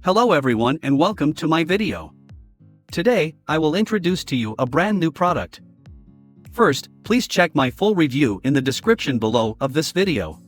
Hello everyone and welcome to my video. Today, I will introduce to you a brand new product. First, please check my full review in the description below of this video.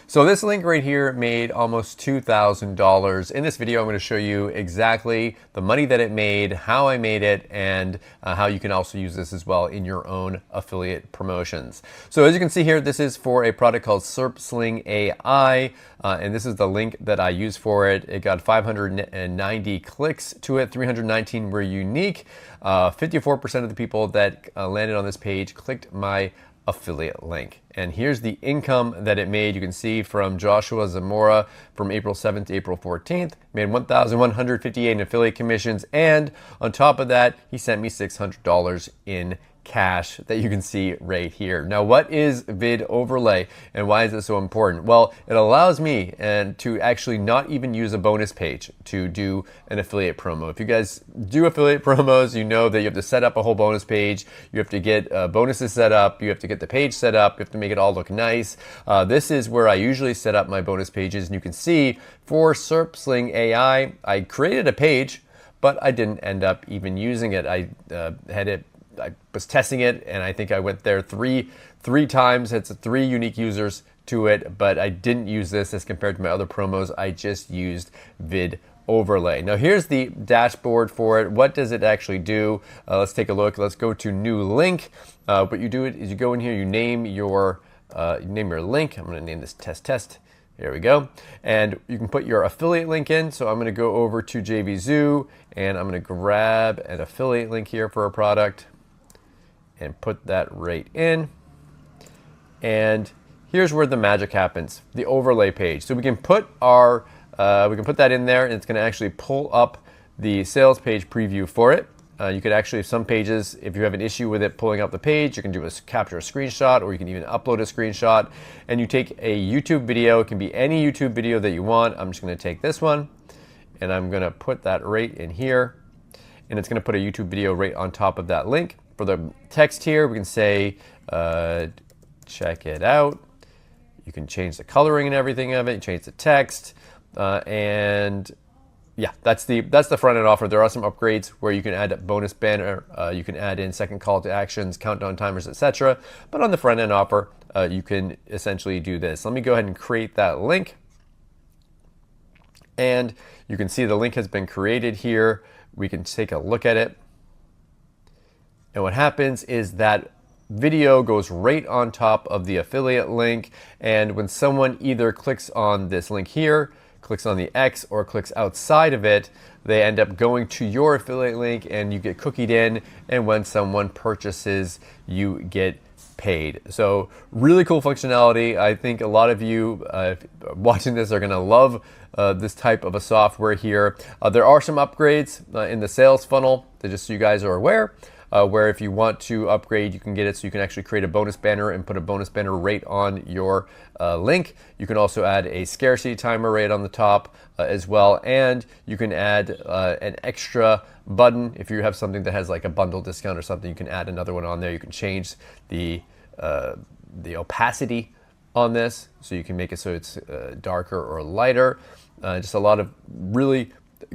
So this link right here made almost $2,000. In this video, I'm going to show you exactly the money that it made, how I made it, and how you can also use this as well in your own affiliate promotions. So as you can see here, this is for a product called SERP AI, and this is the link that I use for it. It got 590 clicks to it, 319 were unique. 54% of the people that landed on this page clicked my affiliate link. And here's the income that it made. You can see from Joshua Zamora from April 7th to April 14th, made $1,158 in affiliate commissions. And on top of that, he sent me $600 in cash that you can see right here. Now, what is VidOverlay and why is it so important? Well, it allows me to actually not even use a bonus page to do an affiliate promo. If you guys do affiliate promos, you know that you have to set up a whole bonus page. You have to get bonuses set up. You have to get the page set up. You have to make it all look nice. This is where I usually set up my bonus pages. And you can see for SERP AI, I created a page, but I didn't end up even using it. I was testing it, and I think I went there three times. It's 3 unique users to it, but I didn't use this as compared to my other promos. I just used VidOverlay. Now here's the dashboard for it. What does it actually do? Let's take a look. Let's go to new link. What you do is you go in here, you name your link. I'm going to name this test. There we go. And you can put your affiliate link in. So I'm going to go over to JVZoo, and I'm going to grab an affiliate link here for a product and put that right in. And here's where the magic happens, the overlay page. So we can put that in there, and it's gonna actually pull up the sales page preview for it. You could actually, some pages, if you have an issue with it pulling up the page, you can capture a screenshot, or you can even upload a screenshot. And you take a YouTube video, it can be any YouTube video that you want. I'm just gonna take this one, and I'm gonna put that right in here. And it's gonna put a YouTube video right on top of that link. For the text here, we can say, check it out. You can change the coloring and everything of it, change the text, and yeah, that's the front end offer. There are some upgrades where you can add a bonus banner, you can add in second call to actions, countdown timers, etc. But on the front end offer, you can essentially do this. Let me go ahead and create that link. And you can see the link has been created here. We can take a look at it. And what happens is that video goes right on top of the affiliate link. And when someone either clicks on this link here, clicks on the X, or clicks outside of it, they end up going to your affiliate link and you get cookied in. And when someone purchases, you get paid. So really cool functionality. I think a lot of you watching this are gonna love this type of a software here. There are some upgrades in the sales funnel, just so you guys are aware. Where if you want to upgrade, you can get it so you can actually create a bonus banner and put a bonus banner right on your link. You can also add a scarcity timer right on the top as well, and you can add an extra button. If you have something that has like a bundle discount or something, you can add another one on there. You can change the opacity on this, so you can make it so it's darker or lighter. Just a lot of really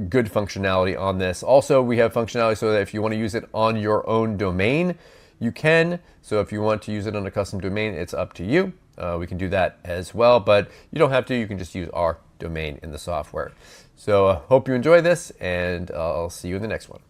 good functionality on this. Also, we have functionality so that if you want to use it on your own domain, you can. So if you want to use it on a custom domain, it's up to you. We can do that as well, but you don't have to. You can just use our domain in the software. So hope you enjoy this, and I'll see you in the next one.